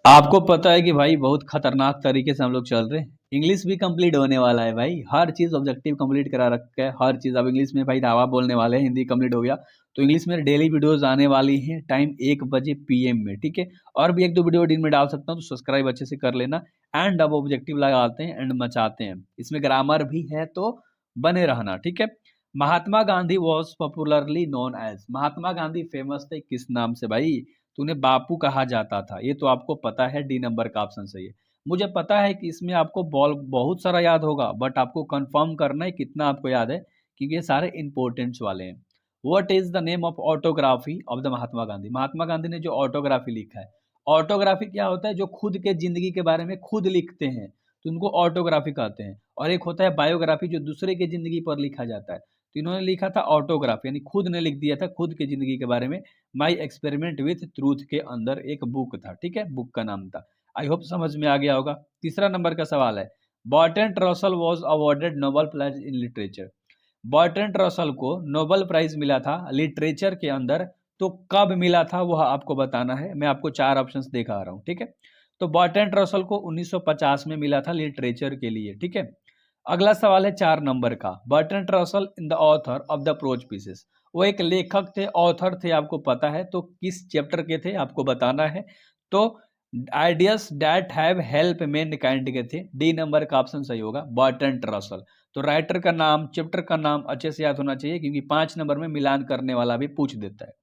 आपको पता है कि भाई बहुत खतरनाक तरीके से हम लोग चल रहे हैं। इंग्लिश भी कंप्लीट होने वाला है भाई, हर चीज़ ऑब्जेक्टिव कंप्लीट करा रखा है, हर चीज़। अब इंग्लिश में भाई दावा बोलने वाले हैं, हिंदी कंप्लीट हो गया तो इंग्लिश में डेली वीडियोस आने वाली हैं टाइम 1 बजे PM में, ठीक है। और भी एक दो वीडियो दिन में डाल सकता हूँ, तो सब्सक्राइब अच्छे से कर लेना। एंड अब ऑब्जेक्टिव लगाते हैं एंड मचाते हैं। इसमें ग्रामर भी है तो बने रहना, ठीक है। Mahatma Gandhi was popularly known as, Mahatma Gandhi famous थे किस नाम से भाई? तो उन्हें बापू कहा जाता था, ये तो आपको पता है। डी नंबर का ऑप्शन सही है। मुझे पता है कि इसमें आपको बॉल बहुत सारा याद होगा, बट आपको कंफर्म करना है कितना आपको याद है, क्योंकि ये सारे इंपॉर्टेंट्स वाले हैं। What is the name of autography of the Mahatma Gandhi? Mahatma Gandhi ने जो ऑटोग्राफी लिखा है, ऑटोग्राफी क्या होता है? जो खुद के जिंदगी के बारे में खुद लिखते हैं तो उनको ऑटोग्राफी कहते हैं। और एक होता है बायोग्राफी, जो दूसरे के जिंदगी पर लिखा जाता है। तो इन्होंने लिखा था ऑटोग्राफी, यानी खुद ने लिख दिया था खुद की जिंदगी के बारे में। माई एक्सपेरिमेंट विथ ट्रूथ के अंदर एक बुक था, ठीक है, बुक का नाम था। आई होप समझ में आ गया होगा। तीसरा नंबर का सवाल है, Bertrand Russell was awarded Nobel prize in literature. Bertrand Russell को नोबेल प्राइज मिला था लिटरेचर के अंदर, तो कब मिला था वह आपको बताना है। मैं आपको चार ऑप्शंस दिखा रहा हूँ, ठीक है। तो बर्ट्रैंड रसल को 1950 में मिला था लिटरेचर के लिए, ठीक है। अगला सवाल है 4 नंबर का, Bertrand Russell in the author of the prose pieces. वो एक लेखक थे, ऑथर थे, आपको पता है, तो किस चैप्टर के थे आपको बताना है। तो ideas that have help man kind के थे। डी नंबर का ऑप्शन सही होगा, बर्ट्रैंड रसल। तो राइटर का नाम, चैप्टर का नाम अच्छे से याद होना चाहिए, क्योंकि 5 नंबर में मिलान करने वाला भी पूछ देता है।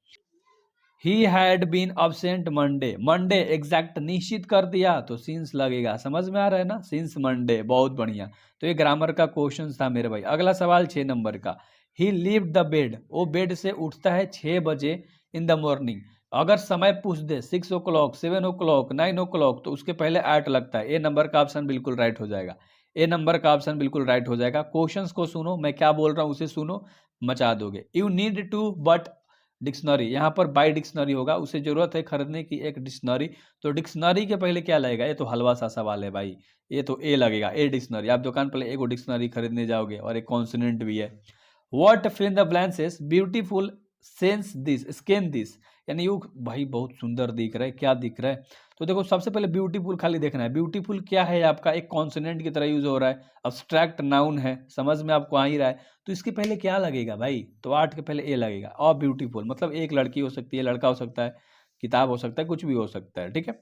He had been absent Monday, Monday exact निश्चित कर दिया तो सिंस लगेगा, समझ में आ रहा है ना, सिंस मंडे, बहुत बढ़िया। तो ये ग्रामर का क्वेश्चन था मेरे भाई। अगला सवाल 6 नंबर का, ही लीव द बेड, वो बेड से उठता है 6 बजे इन द मॉर्निंग। अगर समय पूछ दे 6 o'clock, 7 o'clock, 9 o'clock, तो उसके पहले एट लगता है। ए नंबर का ऑप्शन बिल्कुल राइट हो जाएगा। ए नंबर का ऑप्शन बिल्कुल राइट हो जाएगा। क्वेश्चंस को सुनो, मैं क्या बोल रहा हूँ उसे सुनो, मचा दोगे। You need to but dictionary, यहाँ पर बाई डिक्शनरी होगा, उसे जरूरत है खरीदने की एक डिक्शनरी। तो डिक्शनरी के पहले क्या लगेगा? ये तो हलवा सा सवाल है भाई, ये तो ए लगेगा, ए डिक्शनरी। आप दुकान पर एक डिक्शनरी खरीदने जाओगे और एक कॉन्सोनेंट भी है। What fill in the blanks beautiful sense this scan this, यानी यू भाई बहुत सुंदर दिख रहा है, क्या दिख रहा है? तो देखो सबसे पहले ब्यूटीफुल खाली देखना है। ब्यूटीफुल क्या है आपका? एक कॉन्सोनेंट की तरह यूज हो रहा है, अब्स्ट्रैक्ट नाउन है, समझ में आपको आ ही रहा है। तो इसके पहले क्या लगेगा भाई? तो 8 के पहले ए लगेगा। और ब्यूटीफुल मतलब एक लड़की हो सकती है, लड़का हो सकता है, किताब हो सकता है, कुछ भी हो सकता है, ठीक है।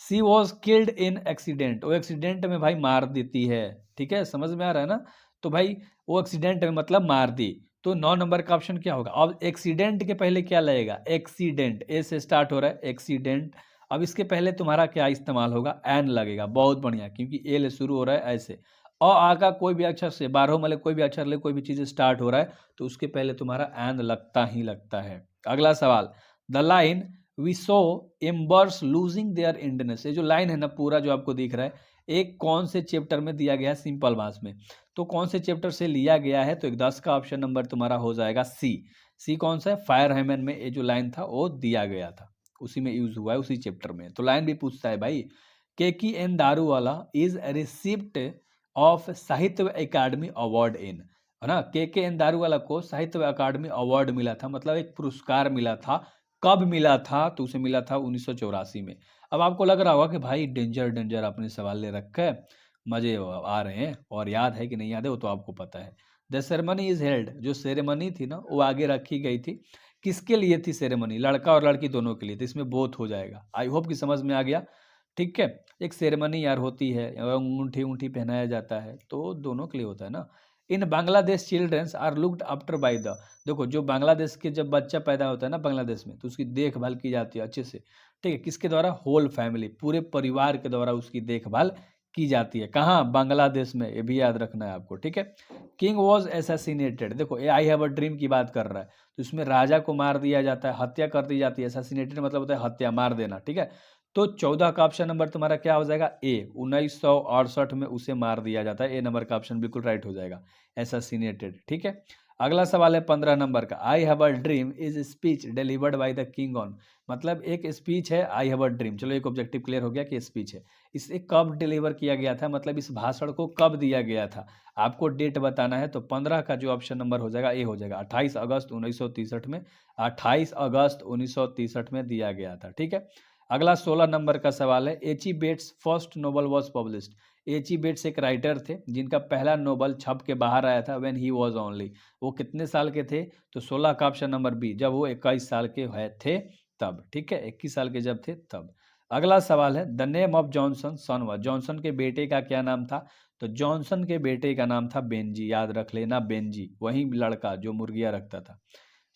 सी वॉज किल्ड इन एक्सीडेंट, वो एक्सीडेंट में भाई मार देती है, ठीक है, समझ में आ रहा है ना। तो भाई वो एक्सीडेंट में मतलब मार दी। तो 9 नंबर का ऑप्शन क्या होगा? अब एक्सीडेंट के पहले क्या लगेगा? एक्सीडेंट, ए से स्टार्ट हो रहा है एक्सीडेंट। अब इसके पहले तुम्हारा क्या इस्तेमाल होगा? एन लगेगा, बहुत बढ़िया, क्योंकि ए ले शुरू हो रहा है ऐसे। और आगा कोई भी अक्षर से, 12 में कोई भी अक्षर ले, कोई भी चीज स्टार्ट हो रहा है तो उसके पहले तुम्हारा एन लगता ही लगता है। अगला सवाल, the line we saw embers losing their kindness, ये जो लाइन है ना पूरा जो आपको दिख रहा है, एक कौन से चैप्टर में दिया गया है? सिंपल भाषा में। तो कौन से चैप्टर से लिया गया है? तो एक 10 का ऑप्शन नंबर तुम्हारा हो जाएगा सी। सी कौन सा है? फायर हेमन में ये जो लाइन था वो दिया गया था, उसी में यूज हुआ है, उसी चैप्टर में। तो लाइन भी पूछता है भाई, Keki N Daruwalla is receipt of Sahitya Akademi award in, है ना। के एन दारूवाला को साहित्य अकादमी अवार्ड मिला था, मतलब एक पुरस्कार मिला था। कब मिला था? तो उसे मिला था 1984 में। अब आपको लग रहा होगा कि भाई डेंजर डेंजर आपने सवाल ले रखा है, मजे आ रहे हैं, और याद है कि नहीं याद है वो तो आपको पता है। द सेरेमनी इज हेल्ड, जो सेरेमनी थी ना वो आगे रखी गई थी, किसके लिए थी सेरेमनी? लड़का और लड़की दोनों के लिए। तो इसमें बोथ हो जाएगा। आई होप कि समझ में आ गया, ठीक है। एक सेरेमनी यार होती है, अंगूठी ऊँठी पहनाया जाता है, तो दोनों के लिए होता है ना। In Bangladesh children's are looked after by the, देखो जो बांग्लादेश के जब बच्चा पैदा होता है ना बांग्लादेश में, तो उसकी देखभाल की जाती है अच्छे से, ठीक है, किसके द्वारा? होल फैमिली, पूरे परिवार के द्वारा उसकी देखभाल की जाती है। कहाँ? बांग्लादेश में, ये भी याद रखना है आपको, ठीक है। किंग वॉज एसेसिनेटेड, देखो ये आई हैव अ ड्रीम की बात कर रहा है, तो इसमें राजा को मार दिया जाता है, हत्या कर दी जाती है। एसेसिनेटेड मतलब होता है हत्या, मार देना, ठीक है। तो 14 का ऑप्शन नंबर तुम्हारा क्या हो जाएगा? ए, 1968 में उसे मार दिया जाता है। ए नंबर का ऑप्शन बिल्कुल राइट हो जाएगा, एसेसिनेटेड, ठीक है। अगला सवाल है 15 नंबर का, I have a dream is speech delivered by the king on, मतलब एक स्पीच है आई हैव अ ड्रीम। चलो एक ऑब्जेक्टिव क्लियर हो गया कि स्पीच है, इसे कब डिलीवर किया गया था, मतलब इस भाषण को कब दिया गया था, आपको डेट बताना है। तो 15 का जो ऑप्शन नंबर हो जाएगा ए हो जाएगा, 28 अगस्त 1963 में, 28 अगस्त 1963 में दिया गया था, ठीक है। अगला 16 नंबर का सवाल है, H E. Bates first novel was published. H E. Bates एक राइटर थे जिनका पहला नोवेल छप के बाहर आया था व्हेन ही वाज ओनली। वो कितने साल के थे? तो 16 का ऑप्शन नंबर बी, जब वो 21 साल के थे तब। ठीक है, 21 साल के जब थे तब। अगला सवाल है, the name of Johnson son was. Johnson के बेटे का क्या नाम था? तो जॉनसन के बेटे का नाम था बेंजी। याद रख लेना, बेंजी, वही लड़का जो मुर्गियां रखता था,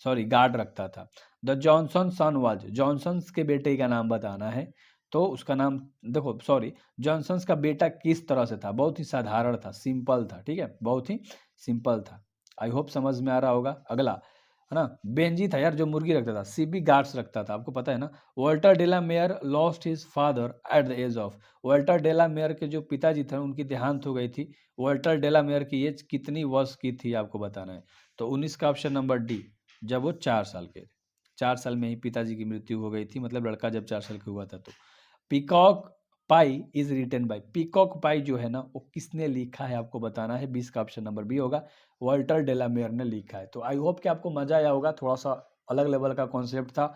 सॉरी गार्ड रखता था। The Johnson son was, Johnson's के बेटे का नाम बताना है। तो उसका नाम देखो, सॉरी, जॉनसन्स का बेटा किस तरह से था? बहुत ही साधारण था, सिंपल था। ठीक है, बहुत ही सिंपल था। आई होप समझ में आ रहा होगा। अगला है ना, बेंजी था यार जो मुर्गी रखता था, सीबी गार्ड्स रखता था, आपको पता है ना। Walter de la Mare lost his father at the age of. Walter de la Mare के जो पिताजी थे उनकी देहांत हो गई थी। वॉल्टर डेला मेयर की एज कितनी वर्ष की थी आपको बताना है। तो 19 का ऑप्शन नंबर डी, जब वो 4 साल के थे। 4 साल में ही पिताजी की मृत्यु हो गई थी, मतलब लड़का जब 4 साल का हुआ था। तो peacock pie is written by, peacock pie जो है ना वो किसने लिखा है आपको बताना है। 20 का ऑप्शन नंबर बी होगा, वॉल्टर डेलामेयर ने लिखा है। तो आई होप कि आपको मजा आया होगा। थोड़ा सा अलग लेवल का कॉन्सेप्ट था,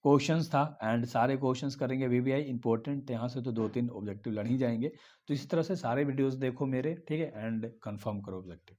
क्वेश्चंस था, एंड सारे क्वेश्चंस करेंगे वीवीआई इंपॉर्टेंट, यहाँ से तो 2-3 ऑब्जेक्टिव लड़ ही जाएंगे। तो इसी तरह से सारे वीडियोस देखो मेरे, ठीक है, एंड कंफर्म करो ऑब्जेक्टिव।